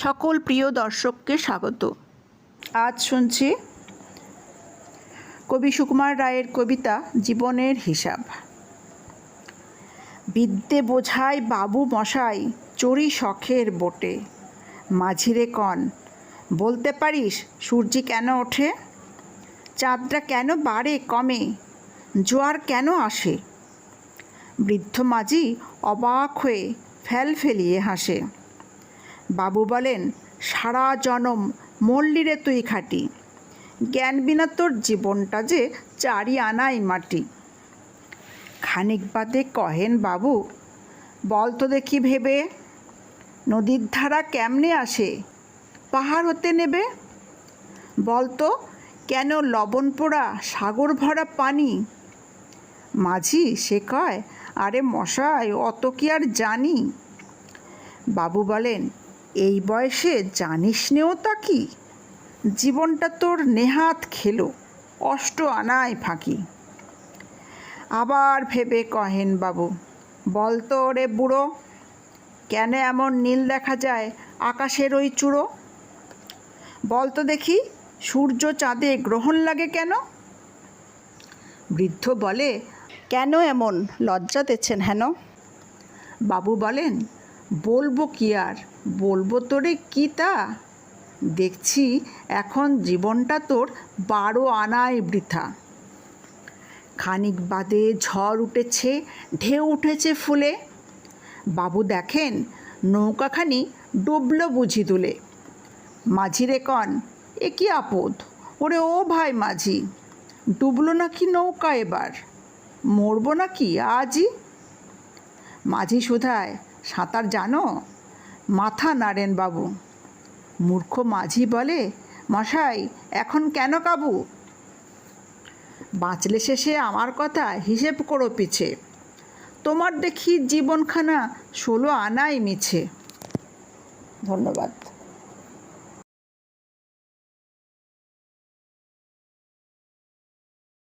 সকল প্রিয় দর্শককে স্বাগত। আজ শুনছি কবি সুকুমার রায়ের কবিতা জীবনের হিসাব। বিদ্যে বোঝাই বাবু মশাই চড়ি শখের বোটে, মাঝিরে কন বলতে পারিস সূর্যি কেন ওঠে, চাঁদটা কেন বাড়ে কমে, জোয়ার কেন আসে। বৃদ্ধ মাঝি অবাক হয়ে ফেল ফেলিয়ে হাসে। বাবু বলেন, সারা জনম মল্লি রে তুই খাটি, জ্ঞান বিনা তোর জীবনটা যে চারি আনাই মাটি। খানিক বাদে কহেন বাবু, বল তো দেখি ভেবে, নদীর ধারা কেমনে আসে পাহাড় হতে নেবে। বলতো কেন লবণ পোড়া সাগর ভরা পানি। মাঝি সে কয়, আরে মশাই অত কি আর জানি। বাবু বলেন, এই বয়সে জানিস নেও তা কি, জীবনটা তোর নেহাত খেলো অষ্ট আনায় ফাঁকি। আবার ভেবে কহেন বাবু, বলতো রে বুড়ো, কেন এমন নীল দেখা যায় আকাশের ওই চূড়ো। বলতো দেখি সূর্য চাঁদে গ্রহণ লাগে কেন। বৃদ্ধ বলে, কেন এমন লজ্জা দিচ্ছেন হেন। বাবু বলেন, বলবো কি আর, বলবো তোরে কি তা, দেখছি এখন জীবনটা তোর 12 আনায় বৃথা। খানিক বাদে ঝড় উঠেছে, ঢেউ উঠেছে ফুলে। বাবু দেখেন নৌকাখানি ডুবলো বুঝি তুলে। মাঝিরে কন, এ কি আপদ, ওরে ও ভাই মাঝি, ডুবলো নাকি নৌকা এবার, মরবো নাকি আজই। মাঝি শুধায়, সাঁতার জানো। মাথা নাড়েন বাবু। মূর্খ মাঝি বলে, মশাই এখন কেন কাবু। বাঁচলে শেষে আমার কথা হিসেব করো পিছে, তোমার দেখি জীবনখানা 16 আনাই মিছে। ধন্যবাদ।